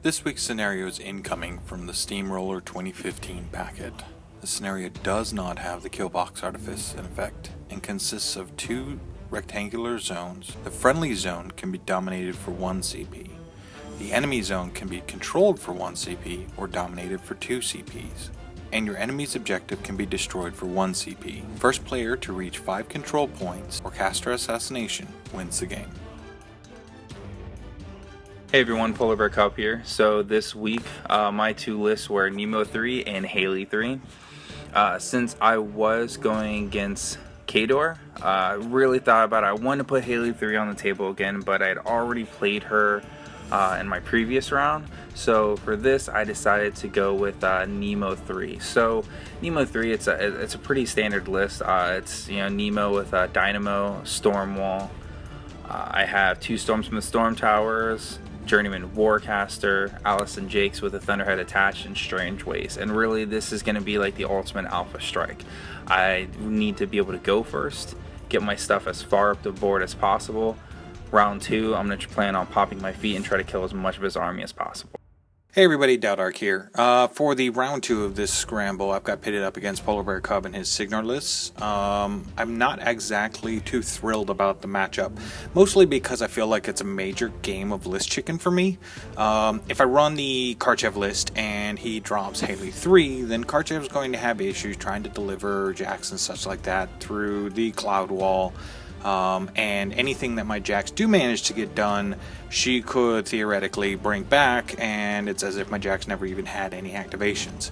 This week's scenario is incoming from the Steamroller 2015 packet. The scenario does not have the Killbox Artifice in effect and consists of two rectangular zones. The friendly zone can be dominated for 1 CP. The enemy zone can be controlled for 1 CP or dominated for 2 CPs. And your enemy's objective can be destroyed for 1 CP. First player to reach 5 control points or caster assassination wins the game. Hey everyone, PolarBearCub here. So this week my two lists were Nemo3 and Haley3. Since I was going against Khador, I really thought about it. I wanted to put Haley3 on the table again, but I had already played her in my previous round. So for this I decided to go with Nemo3. So Nemo3, it's a pretty standard list. It's Nemo with Dynamo, Stormwall. I have 2 Stormsmith Storm Towers, Journeyman Warcaster, Allison Jakes with a Thunderhead attached, and Strangewayes. And really this is going to be like the ultimate alpha strike. I need to be able to go first, get my stuff as far up the board as possible. Round 2, I'm going to plan on popping my feet and try to kill as much of his army as possible. Hey everybody, Taodark here. For the round 2 of this scramble, I've got pitted up against PolarBearCub and his Cygnar lists. I'm not exactly too thrilled about the matchup, mostly because I feel like it's a major game of list chicken for me. If I run the Karchev list and he drops Haley 3, then Karchev's going to have issues trying to deliver jacks and such like that through the cloud wall. And anything that my jacks do manage to get done, she could theoretically bring back, and it's as if my jacks never even had any activations.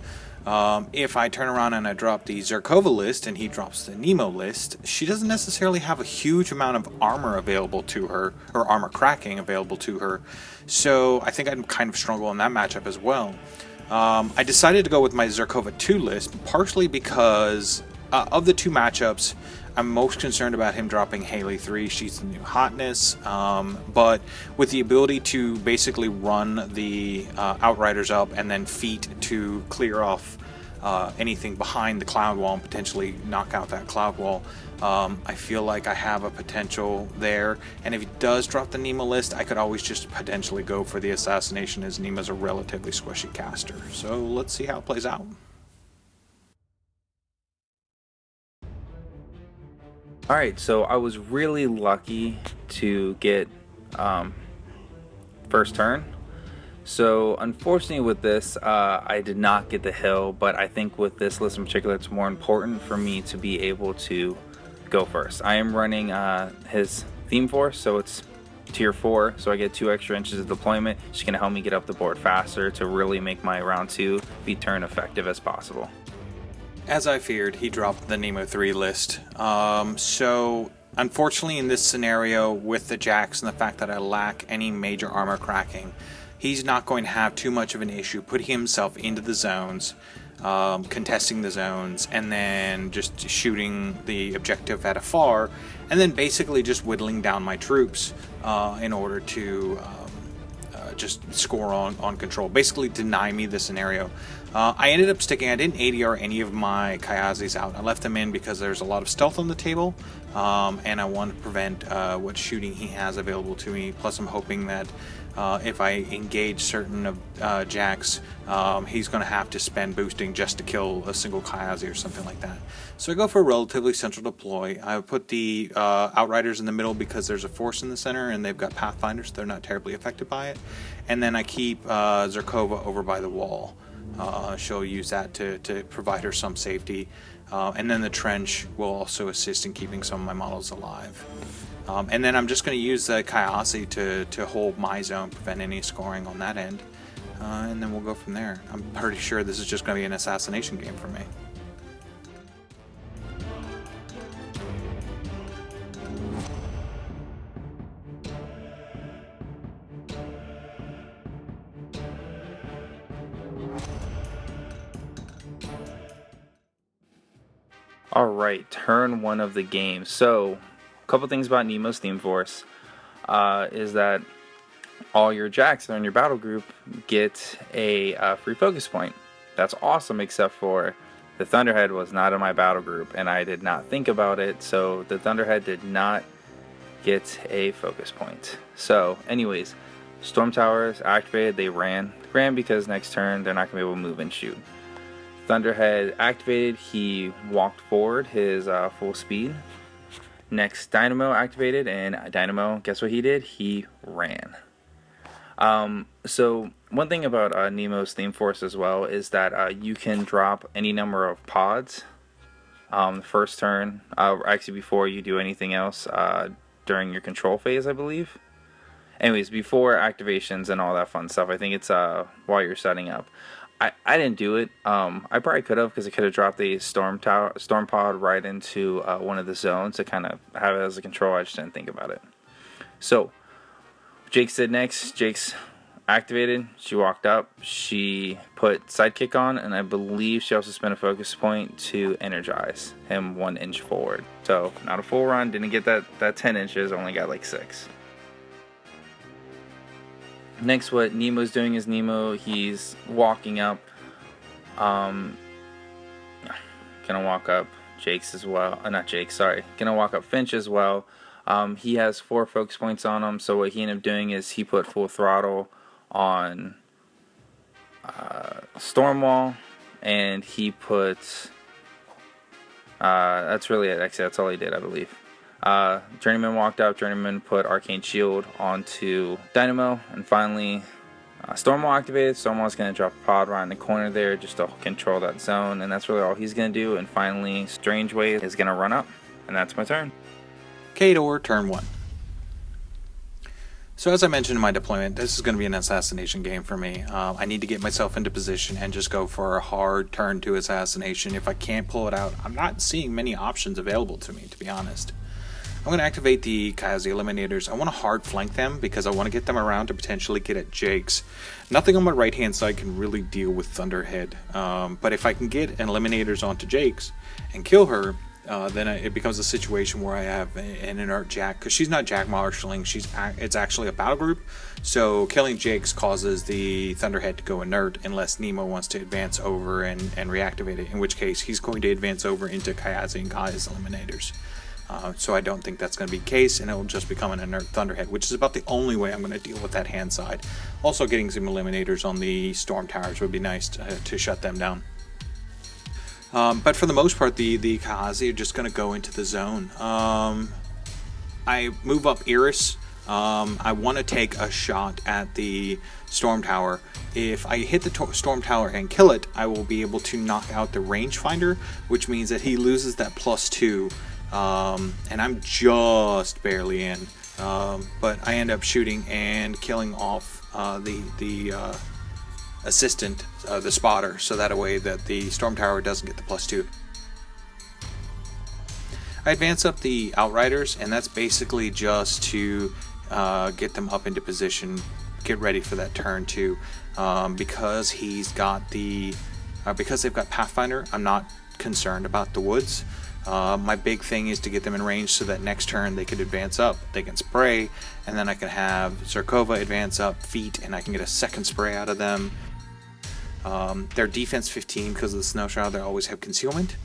If I turn around and I drop the E-Zerkova list and he drops the Nemo list, she doesn't necessarily have a huge amount of armor available to her, or armor cracking available to her, so I think I'd kind of struggle in that matchup as well. I decided to go with my E-Zerkova 2 list, partially because of the 2 matchups, I'm most concerned about him dropping Haley 3. She's the new hotness, but with the ability to basically run the Outriders up and then feet to clear off anything behind the cloud wall and potentially knock out that cloud wall, I feel like I have a potential there. And if he does drop the Nemo list, I could always just potentially go for the assassination, as Nemo's a relatively squishy caster. So let's see how it plays out. Alright, so I was really lucky to get first turn. So unfortunately with this, I did not get the hill, but I think with this list in particular, it's more important for me to be able to go first. I am running his theme force, so it's tier 4, so I get 2 extra inches of deployment. She's going to help me get up the board faster to really make my round 2 be turn effective as possible. As I feared, he dropped the Nemo3 list. So unfortunately in this scenario, with the jacks and the fact that I lack any major armor cracking, he's not going to have too much of an issue putting himself into the zones, contesting the zones, and then just shooting the objective at afar, and then basically just whittling down my troops in order to just score on control, basically deny me the scenario. I ended up sticking, I didn't ADR any of my Kayazis out. I left them in because there's a lot of stealth on the table, and I want to prevent what shooting he has available to me. Plus I'm hoping that if I engage certain of jacks, he's going to have to spend boosting just to kill a single Kayazi or something like that. So I go for a relatively central deploy. I put the Outriders in the middle because there's a force in the center and they've got Pathfinders, so they're not terribly affected by it. And then I keep E-Zerkova over by the wall. She'll use that to provide her some safety. And then the trench will also assist in keeping some of my models alive. And then I'm just going to use the Kayasi to hold my zone, prevent any scoring on that end. And then we'll go from there. I'm pretty sure this is just going to be an assassination game for me. Alright, turn 1 of the game. So, a couple things about Nemo's theme force is that all your jacks that are in your battle group get a free focus point. That's awesome, except for the Thunderhead was not in my battle group, and I did not think about it, so the Thunderhead did not get a focus point. So, anyways, Storm Towers activated, they ran. Ran because next turn they're not going to be able to move and shoot. Thunderhead activated, he walked forward his full speed. Next, Dynamo activated, and Dynamo, guess what he did? He ran. So one thing about Nemo's theme force as well is that you can drop any number of pods the first turn, actually before you do anything else during your control phase, I believe. Anyways, before activations and all that fun stuff, I think it's while you're setting up. I didn't do it. I probably could have, because I could have dropped the storm pod right into one of the zones to kind of have it as a control. I just didn't think about it. So Jake did next. Jake's activated. She walked up. She put sidekick on, and I believe she also spent a focus point to energize him 1 inch forward. So not a full run. Didn't get that 10 inches. Only got like 6. Next, what Nemo's doing is he's walking up. Gonna walk up Jake's as well. Not Jake, sorry. Gonna walk up Finch as well. He has 4 focus points on him, so what he ended up doing is he put full throttle on Stormwall, and he put... that's really it. Actually, that's all he did, I believe. Journeyman walked up. Journeyman put Arcane Shield onto Dynamo, and finally Stormwall activated. Stormwall's going to drop a pod right in the corner there just to control that zone, and that's really all he's going to do. And finally Strangewayes is going to run up, and that's my turn. Khador, turn 1. So as I mentioned in my deployment, this is going to be an assassination game for me. I need to get myself into position and just go for a hard turn to assassination. If I can't pull it out, I'm not seeing many options available to me, to be honest. I'm going to activate the Kayazi Eliminators. I want to hard flank them because I want to get them around to potentially get at Jake's. Nothing on my right hand side can really deal with Thunderhead, but if I can get Eliminators onto Jake's and kill her, then it becomes a situation where I have an inert Jack, because she's not Jack marshalling, it's actually a battle group, so killing Jake's causes the Thunderhead to go inert unless Nemo wants to advance over and reactivate it, in which case he's going to advance over into Kayazi and Kaya's Eliminators. So I don't think that's going to be the case, and it will just become an inert Thunderhead, which is about the only way I'm going to deal with that hand side. Also, getting some Eliminators on the Storm Towers would be nice to shut them down. But for the most part, the Kayazi are just going to go into the zone. I move up Iris. I want to take a shot at the Storm Tower. If I hit the Storm Tower and kill it, I will be able to knock out the rangefinder, which means that he loses that +2. And I'm just barely in, but I end up shooting and killing off the assistant, the spotter, so that way that the Storm Tower doesn't get the +2. I advance up the Outriders, and that's basically just to get them up into position, get ready for that turn 2. Because he's got because they've got Pathfinder, I'm not concerned about the woods. My big thing is to get them in range so that next turn they could advance up, they can spray, and then I can have E-Zerkova advance up feet, and I can get a second spray out of them. Their defense 15 because of the snow shroud, they always have concealment.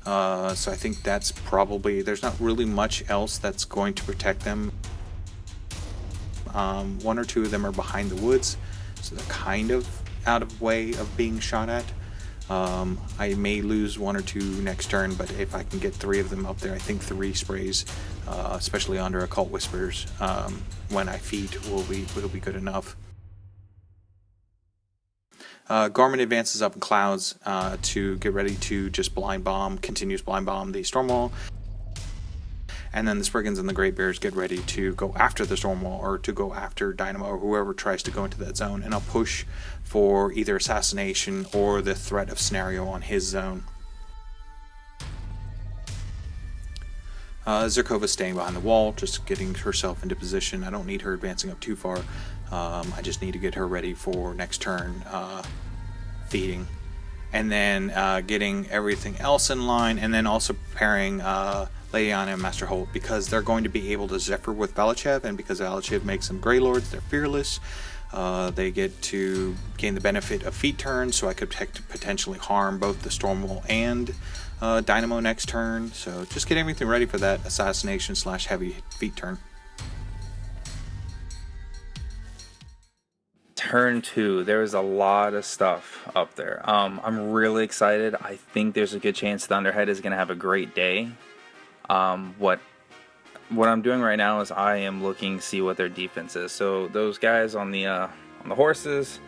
So I think that's probably, there's not really much else that's going to protect them. 1 or 2 of them are behind the woods, so they're kind of out of way of being shot at. I may lose 1 or 2 next turn, but if I can get 3 of them up there, I think 3 sprays, especially under Occult Whispers, when I feed, will be good enough. Garmin advances up in clouds to get ready to just continuous blind bomb the Stormwall. And then the Spriggans and the Great Bears get ready to go after the Stormwall, or to go after Dynamo, or whoever tries to go into that zone. And I'll push for either assassination or the threat of scenario on his zone. E-Zerkova's staying behind the wall, just getting herself into position. I don't need her advancing up too far. I just need to get her ready for next turn feeding. And then getting everything else in line, and then also preparing Leanna and Master Holt, because they're going to be able to Zephyr with Valachev, and because Valachev makes them Grey Lords, they're fearless. They get to gain the benefit of feet turns, so I could potentially harm both the Stormwall and Dynamo next turn. So just get everything ready for that assassination / heavy feet turn. turn 2, there was a lot of stuff up there. I'm really excited. I think there's a good chance Thunderhead is going to have a great day. What I'm doing right now is I am looking to see what their defense is. So those guys on the horses,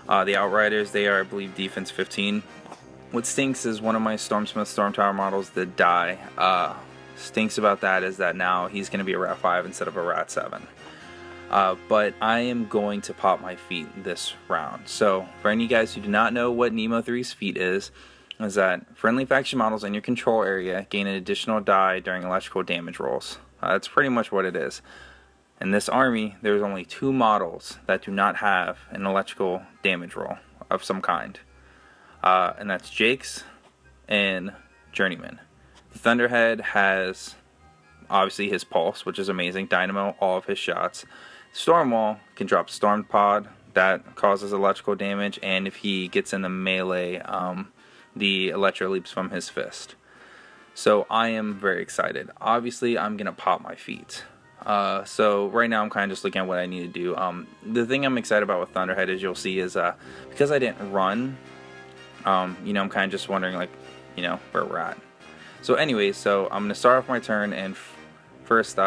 the Outriders, they are, I believe, defense 15. What stinks is one of my Stormsmith Storm Tower models did die. Stinks about that is that now he's going to be a Rat 5 instead of a Rat 7. But I am going to pop my feat this round. So for any guys who do not know what Nemo3's feat is that friendly faction models in your control area gain an additional die during electrical damage rolls. That's pretty much what it is. In this army, there's only 2 models that do not have an electrical damage roll of some kind. And that's Jake's and Journeyman. The Thunderhead has obviously his pulse, which is amazing. Dynamo, all of his shots. Stormwall can drop Storm Pod, that causes electrical damage, and if he gets in the melee, the electro leaps from his fist. So I am very excited. Obviously, I'm gonna pop my feet. So right now I'm kind of just looking at what I need to do. The thing I'm excited about with Thunderhead, as you'll see, is because I didn't run, you know, I'm kind of just wondering, like, you know, where we're at. So anyway, so I'm gonna start off my turn, and first,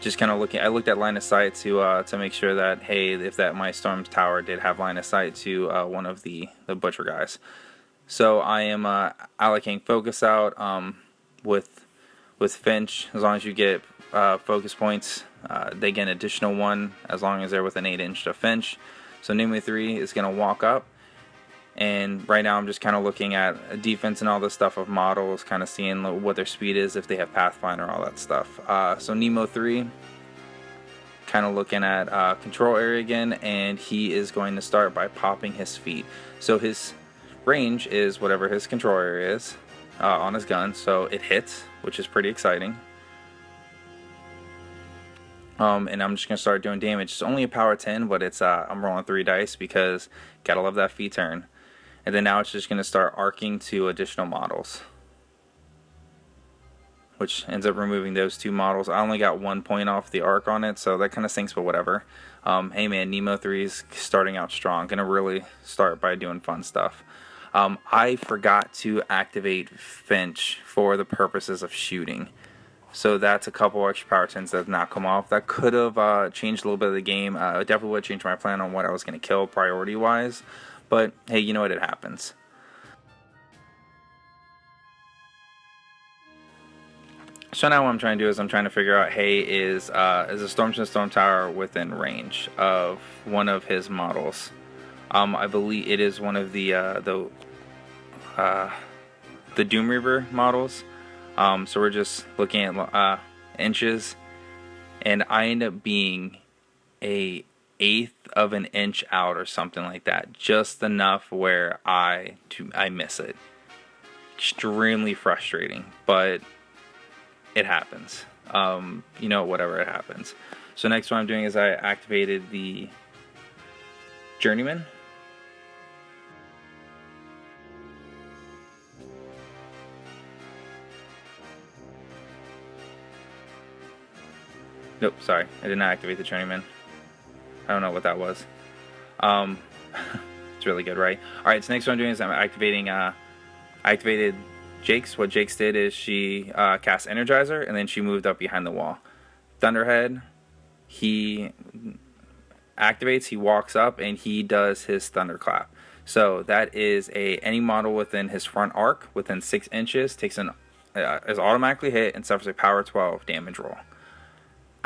just kind of looking. I looked at line of sight to make sure that, hey, if that my Storm Tower did have line of sight to one of the Butcher guys. So I am allocating focus out with Finch. As long as you get focus points, they get an additional 1 as long as they're within 8 inch to Finch. So Nemo3 is going to walk up, and right now I'm just kind of looking at defense and all this stuff of models, kind of seeing what their speed is, if they have Pathfinder, all that stuff. So Nemo3, kind of looking at control area again, and he is going to start by popping his feet. So his range is whatever his control area is on his gun, so it hits, which is pretty exciting. And I'm just gonna start doing damage. It's only a power 10, but it's I'm rolling 3 dice because gotta love that feat turn. And then now it's just gonna start arcing to additional models, which ends up removing those 2 models. I only got 1 point off the arc on it, so that kind of stinks, but whatever. Hey man, Nemo3's starting out strong. Gonna really start by doing fun stuff. I forgot to activate Finch for the purposes of shooting. So that's a couple extra power 10s that have not come off. That could have changed a little bit of the game. It definitely would have changed my plan on what I was going to kill priority-wise. But, hey, you know what? It happens. So now what I'm trying to do is I'm trying to figure out, hey, is a Stormsmith Storm Tower within range of one of his models? I believe it is one of the Doom Reaver models. So we're just looking at inches, and I end up being a 1/8 of an inch out or something like that, just enough where I miss it. Extremely frustrating, but it happens. You know, whatever, it happens. So next what I'm doing is I activated the Journeyman. Nope, sorry, I did not activate the Journeyman. I don't know what that was. It's really good, right? Alright, so next what I'm doing is I'm activating, I activated Jake's. What Jake's did is she cast Energizer, and then she moved up behind the wall. Thunderhead, he activates, he walks up, and he does his Thunderclap. So that is any model within his front arc, within 6 inches, takes is automatically hit and suffers a power 12 damage roll.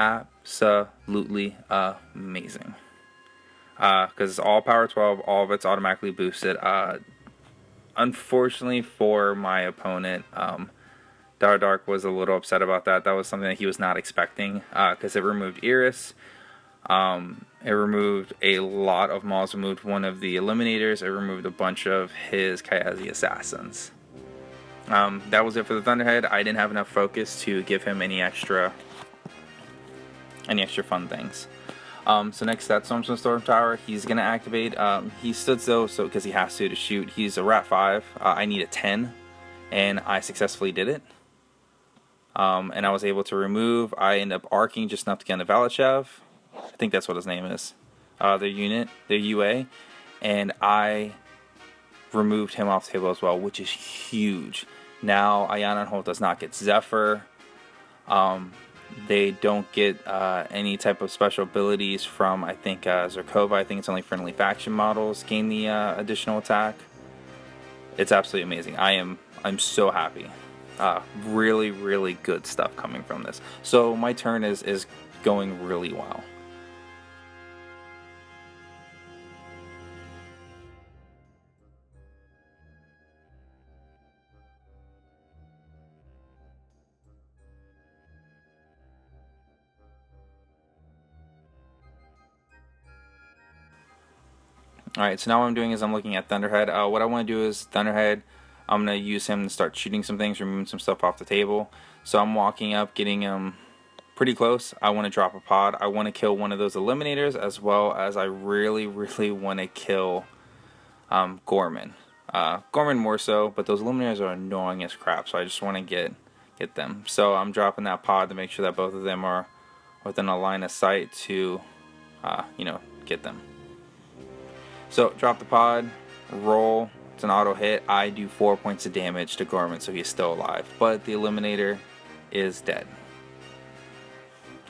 Absolutely amazing. Because it's all power 12, all of it's automatically boosted. Unfortunately for my opponent, Taodark was a little upset about that. That was something that he was not expecting, because it removed Iris. It removed a lot of models. It removed one of the Eliminators. It removed a bunch of his Kayazi Assassins. That was it for the Thunderhead. I didn't have enough focus to give him any extra fun things. So next, that Stormsmith Storm Tower, he's gonna activate. He stood still, so because he has to shoot. He's a Rat 5. I need a 10, and I successfully did it. And I was able to remove. I end up arcing just enough to get into Valachev. I think that's what his name is, their unit, their UA, and I removed him off the table as well, which is huge. Now Ionenholt does not get Zephyr. They don't get any type of special abilities from, I think, E-Zerkova. I think it's only friendly faction models gain the additional attack. It's absolutely amazing. I'm so happy. Really, really good stuff coming from this. So my turn is going really well. Alright, so now what I'm doing is I'm looking at Thunderhead. What I want to do is Thunderhead, I'm going to use him to start shooting some things, removing some stuff off the table. So I'm walking up, getting him pretty close. I want to drop a pod. I want to kill one of those eliminators, as well as I really, really want to kill Gorman. Gorman more so, but those eliminators are annoying as crap, so I just want to get them. So I'm dropping that pod to make sure that both of them are within a line of sight to, you know, get them. So drop the pod, roll, it's an auto hit. I do 4 points of damage to Gorman, so he's still alive. But the Eliminator is dead.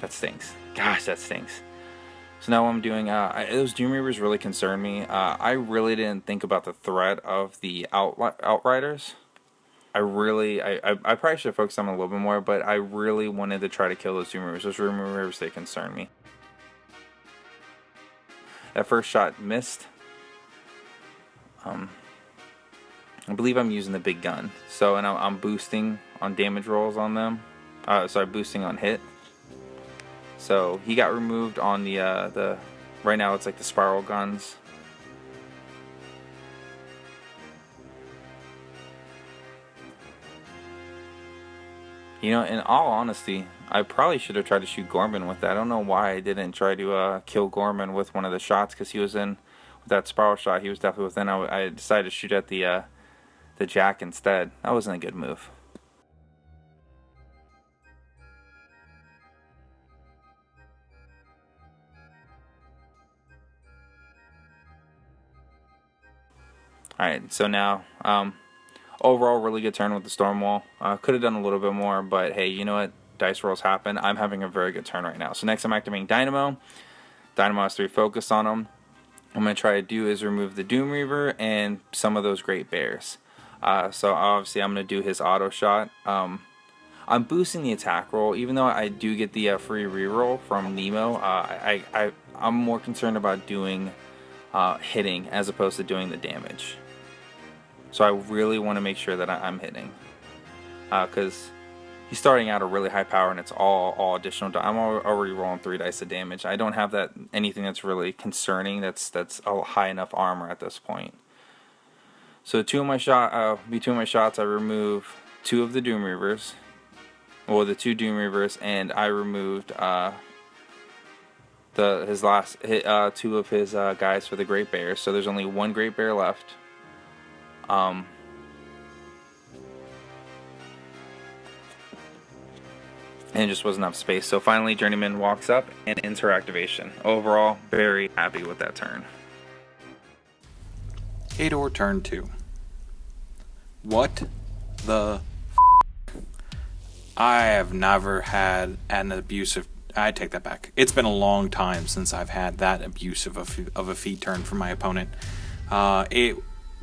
That stinks. Gosh, that stinks. So now what I'm doing, those Doom Reavers really concern me. I really didn't think about the threat of the Outriders. I probably should have focused on them a little bit more, but I really wanted to try to kill those Doom Reavers. Those Doom Reavers, they concern me. That first shot missed. I believe I'm using the big gun, so and I'm boosting on damage rolls on them. Sorry, boosting on hit. So he got removed on the right now it's like the spiral guns. You know, in all honesty, I probably should have tried to shoot Gorman with that. I don't know why I didn't try to kill Gorman with one of the shots, because he was in with that spiral shot. He was definitely within. I decided to shoot at the Jack instead. That wasn't a good move. Alright, so now, overall, really good turn with the Stormwall. Could have done a little bit more, but hey, you know what? Dice rolls happen. I'm having a very good turn right now. So next I'm activating Dynamo. Dynamo has 3 focus on him. What I'm going to try to do is remove the Doom Reaver and some of those Great Bears. So obviously I'm going to do his auto shot. I'm boosting the attack roll, even though I do get the free reroll from Nemo. I'm more concerned about doing hitting as opposed to doing the damage. So I really want to make sure that I'm hitting, because he's starting out a really high power and it's all additional. I'm already rolling 3 dice of damage. I don't have anything that's really concerning. That's a high enough armor at this point. So between my shots, I remove 2 of the Doom Reavers, or the 2 Doom Reavers, and I removed his last hit, 2 of his guys for the Great Bears. So there's only 1 Great Bear left. And it just wasn't enough space. So finally Journeyman walks up and ends her activation. Overall, very happy with that turn. Khador turn 2. What the I have never had an abusive... I take that back. It's been a long time since I've had that abusive of a feat turn from my opponent. It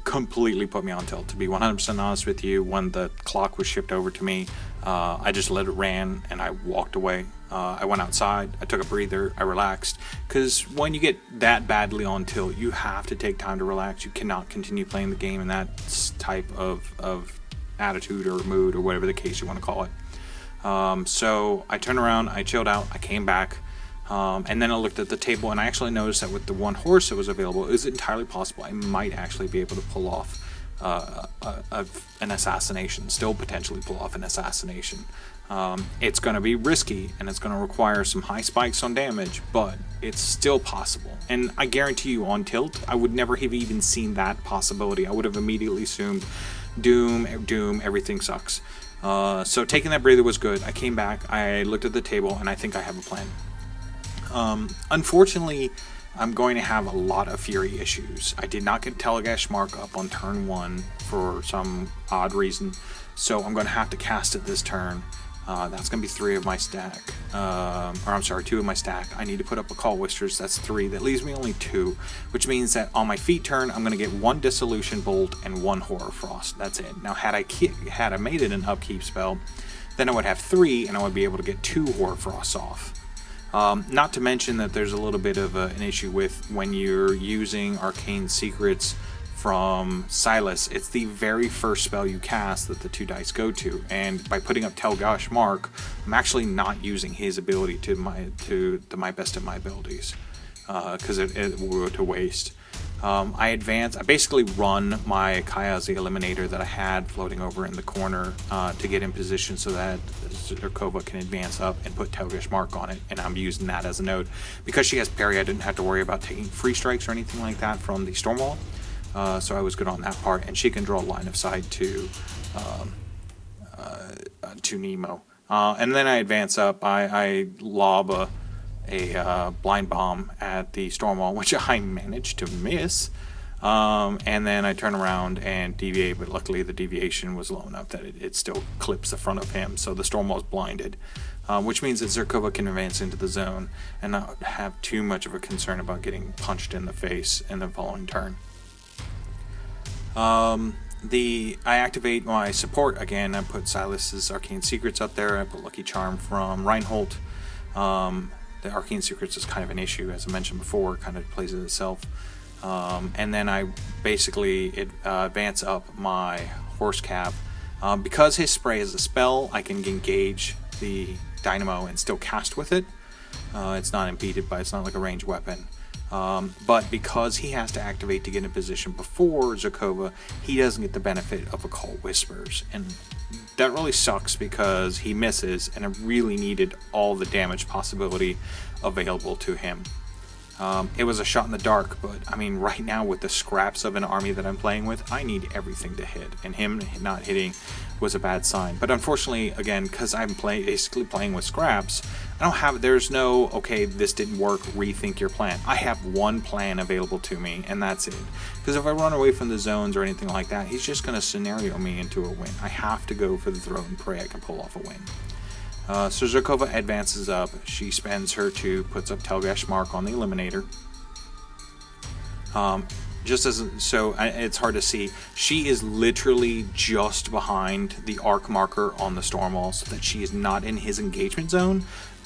completely put me on tilt, to be 100% honest with you. When the clock was shipped over to me, I just let it ran and I walked away. I went outside, I took a breather, I relaxed, because when you get that badly on tilt, you have to take time to relax. You cannot continue playing the game in that type of attitude or mood, or whatever the case you want to call it. So I turned around, I chilled out, I came back, and then I looked at the table, and I actually noticed that with the 1 horse that was available, it was entirely possible I might actually be able to pull off an assassination, still potentially pull off an assassination. It's going to be risky, and it's going to require some high spikes on damage, but it's still possible. And I guarantee you, on tilt, I would never have even seen that possibility. I would have immediately assumed doom, everything sucks. So taking that breather was good. I came back, I looked at the table, and I think I have a plan. Unfortunately, I'm going to have a lot of Fury issues. I did not get Telegash Mark up on turn 1 for some odd reason, so I'm going to have to cast it this turn. That's going to be 3 of my stack. Or I'm sorry, 2 of my stack. I need to put up a Call Whispers, that's 3. That leaves me only 2, which means that on my feet turn, I'm going to get 1 Dissolution Bolt and 1 Horror Frost. That's it. Now, had I made it an upkeep spell, then I would have 3, and I would be able to get 2 Horror Frosts off. Not to mention that there's a little bit of an issue with when you're using Arcane Secrets from Silas. It's the very first spell you cast that the 2 dice go to, and by putting up Telgash Mark, I'm actually not using his ability to my best of my abilities, because it would go to waste. I basically run my Kaya's the Eliminator that I had floating over in the corner to get in position so that E-Zerkova can advance up and put Telgash Mark on it, and I'm using that as a node. Because she has parry, I didn't have to worry about taking free strikes or anything like that from the Stormwall, so I was good on that part, and she can draw line of sight to Nemo. And then I advance up, I lob a blind bomb at the Stormwall, which I managed to miss, and then I turn around and deviate, but luckily the deviation was low enough that it still clips the front of him, so the Stormwall's blinded, which means that E-Zerkova can advance into the zone and not have too much of a concern about getting punched in the face in the following turn. I activate my support again. I put Silas's Arcane Secrets up there. I put Lucky Charm from Reinhold. The Arcane Secrets is kind of an issue, as I mentioned before. It kind of plays it itself. And then I basically advance up my Horse Cab. Because his spray is a spell, I can engage the Dynamo and still cast with it. It's not impeded by, it's not like a ranged weapon. But because he has to activate to get in position before E-Zerkova, he doesn't get the benefit of a Call Whispers, and that really sucks because he misses, and I really needed all the damage possibility available to him. It was a shot in the dark, but I mean, right now with the scraps of an army that I'm playing with, I need everything to hit, and him not hitting was a bad sign. But unfortunately, again, because I'm basically playing with scraps, there's no, okay, this didn't work, rethink your plan. I have one plan available to me, and that's it. Because if I run away from the zones or anything like that, he's just going to scenario me into a win. I have to go for the throw and pray I can pull off a win. So E-Zerkova advances up. She spends her 2, puts up Telgash Mark on the Eliminator. It's hard to see. She is literally just behind the arc marker on the Stormwall, so that she is not in his engagement zone,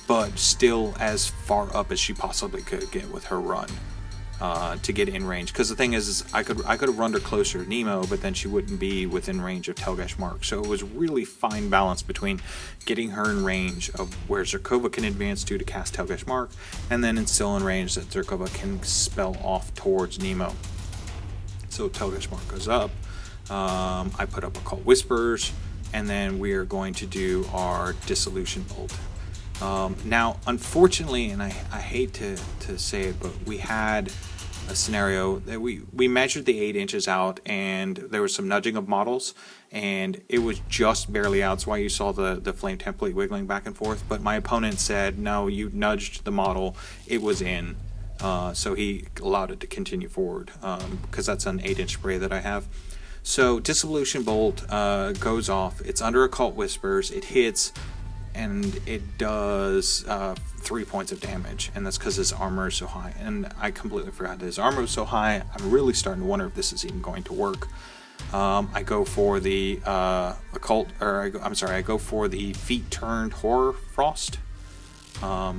but still as far up as she possibly could get with her run to get in range. Because the thing is I could have run her closer to Nemo, but then she wouldn't be within range of Telgash Mark. So it was really fine balance between getting her in range of where E-Zerkova can advance to cast Telgash Mark, and then it's still in range that E-Zerkova can spell off towards Nemo. So Telgash Mark goes up. I put up a Call Whispers, and then we are going to do our Dissolution Bolt. Now, unfortunately, and I hate to say it, but we had a scenario that we measured the 8 inches out, and there was some nudging of models, and it was just barely out. That's why you saw the flame template wiggling back and forth. But my opponent said, no, you nudged the model, it was in. So he allowed it to continue forward, because that's an 8-inch spray that I have. So Dissolution Bolt goes off. It's under Occult Whispers. It hits, and it does 3 points of damage, and that's because his armor is so high. And I completely forgot that his armor was so high. I'm really starting to wonder if this is even going to work. I go for the I go for the Feet Turned Horror Frost.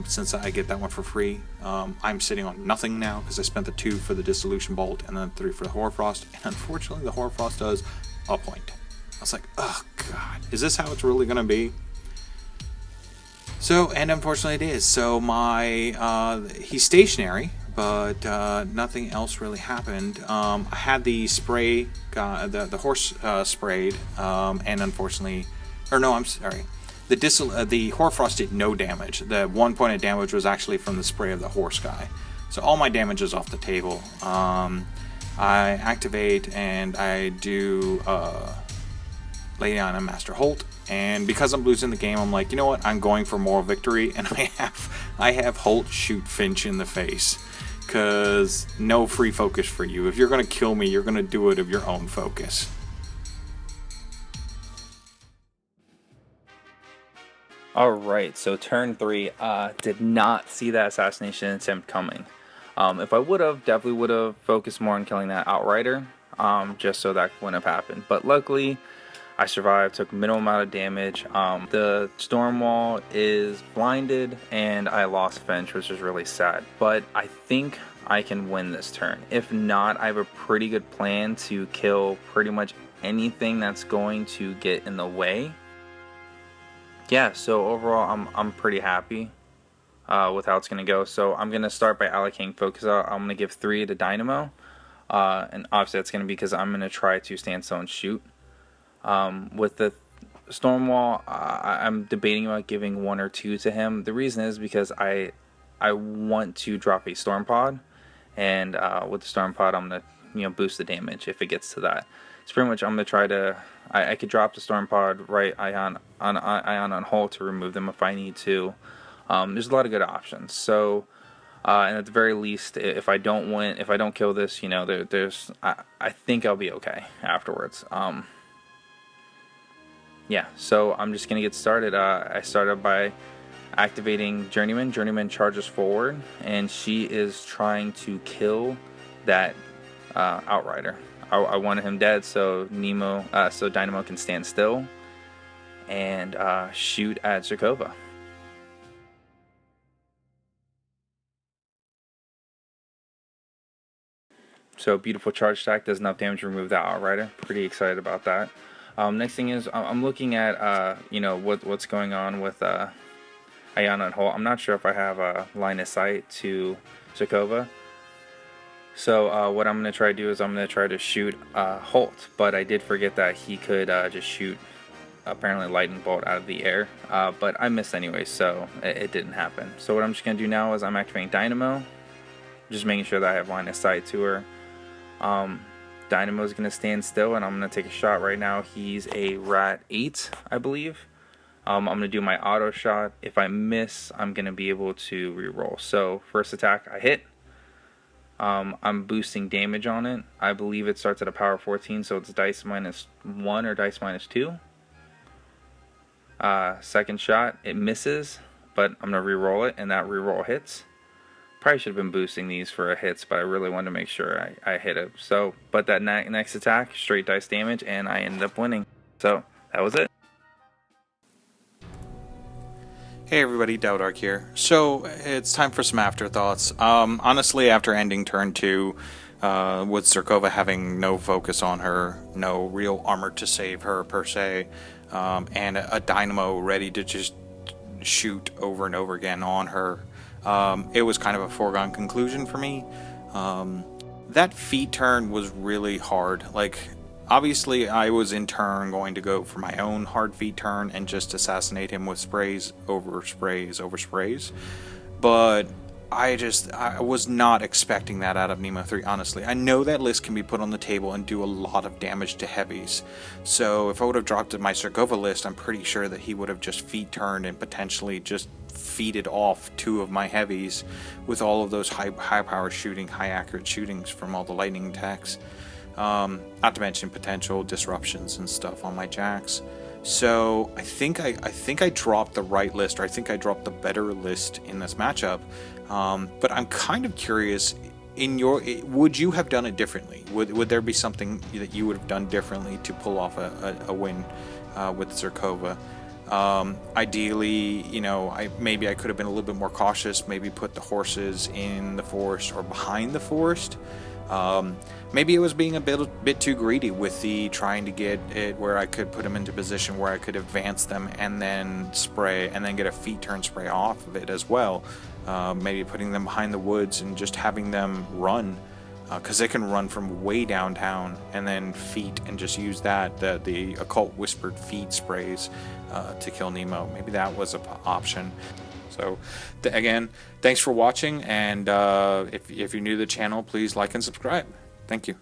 Since I get that one for free. I'm sitting on nothing now because I spent the 2 for the Dissolution Bolt and then 3 for the Horror Frost, and unfortunately the Horror Frost does a point. I was like, oh god, is this how it's really gonna be? So, and unfortunately it is. So he's stationary, but nothing else really happened. I had the spray, the horse sprayed, and unfortunately, or no, I'm sorry. The Horror Frost did no damage. The 1 point of damage was actually from the spray of the horse guy. So all my damage is off the table. I activate and I do lay down a Master Holt, and because I'm losing the game, I'm like, you know what, I'm going for moral victory, and I have Holt shoot Finch in the face, because no free focus for you. If you're going to kill me, you're going to do it of your own focus. Alright, so turn 3, did not see that assassination attempt coming. If I would have, definitely would have focused more on killing that Outrider, just so that wouldn't have happened. But luckily, I survived, took minimal amount of damage. The Stormwall is blinded, and I lost Finch, which is really sad. But I think I can win this turn. If not, I have a pretty good plan to kill pretty much anything that's going to get in the way. Yeah, so overall, I'm pretty happy with how it's going to go. So I'm going to start by allocating focus out. I'm going to give 3 to Dynamo. And obviously that's going to be because I'm going to try to stand still and shoot. With the Stormwall, I'm debating about giving 1 or 2 to him. The reason is because I want to drop a Storm Pod. And with the Storm Pod, I'm going to boost the damage if it gets to that. It's pretty much I'm going to try to... I could drop the Storm Pod, right Ion on Holt to remove them if I need to. There's a lot of good options. So, and at the very least, if I don't win, if I don't kill this, I think I'll be okay afterwards. Yeah, so I'm just gonna get started. I started by activating Journeyman. Journeyman charges forward, and she is trying to kill that Outrider. I wanted him dead so Dynamo can stand still and shoot at E-Zerkova. So beautiful charge stack, does enough damage to remove that Outrider. Pretty excited about that. Next thing is I'm looking at what's going on with Ion and Holt. I'm not sure if I have a line of sight to E-Zerkova. So what I'm going to try to do is I'm going to try to shoot Holt, but I did forget that he could just shoot apparently lightning bolt out of the air, but I missed anyway, so it didn't happen. So what I'm just going to do now is I'm activating Dynamo, just making sure that I have line of sight to her. Dynamo is going to stand still, and I'm going to take a shot right now. He's a Rat 8, I believe. I'm going to do my auto shot. If I miss, I'm going to be able to reroll. So first attack, I hit. I'm boosting damage on it. I believe it starts at a power 14, so it's dice -1 or dice -2. Second shot, it misses, but I'm going to reroll it, and that reroll hits. Probably should have been boosting these for hits, but I really wanted to make sure I hit it. So, but that next attack, straight dice damage, and I ended up winning. So, that was it. Hey everybody, Taodark here. So, it's time for some afterthoughts. Honestly, after ending turn 2, with E-Zerkova having no focus on her, no real armor to save her per se, and a Dynamo ready to just shoot over and over again on her, it was kind of a foregone conclusion for me. That feat turn was really hard. Like, obviously I was in turn going to go for my own hard feat turn and just assassinate him with sprays over sprays over sprays, but I was not expecting that out of Nemo3, honestly. I know that list can be put on the table and do a lot of damage to heavies, so if I would have dropped my E-Zerkova list, I'm pretty sure that he would have just feat turned and potentially just feeded off 2 of my heavies with all of those high power shooting, high accurate shootings from all the lightning attacks. Not to mention potential disruptions and stuff on my jacks. So I think I dropped the right list, or I think I dropped the better list in this matchup. But I'm kind of curious, would you have done it differently? Would there be something that you would have done differently to pull off a win with E-Zerkova? Ideally, maybe I could have been a little bit more cautious, maybe put the horses in the forest or behind the forest. Maybe it was being a bit too greedy with the trying to get it where I could put them into position where I could advance them and then spray and then get a feat turn spray off of it as well. Maybe putting them behind the woods and just having them run, because they can run from way downtown and then feat and just use the occult whispered feat sprays to kill Nemo. Maybe that was an option. So again, thanks for watching, and if you're new to the channel, please like and subscribe. Thank you.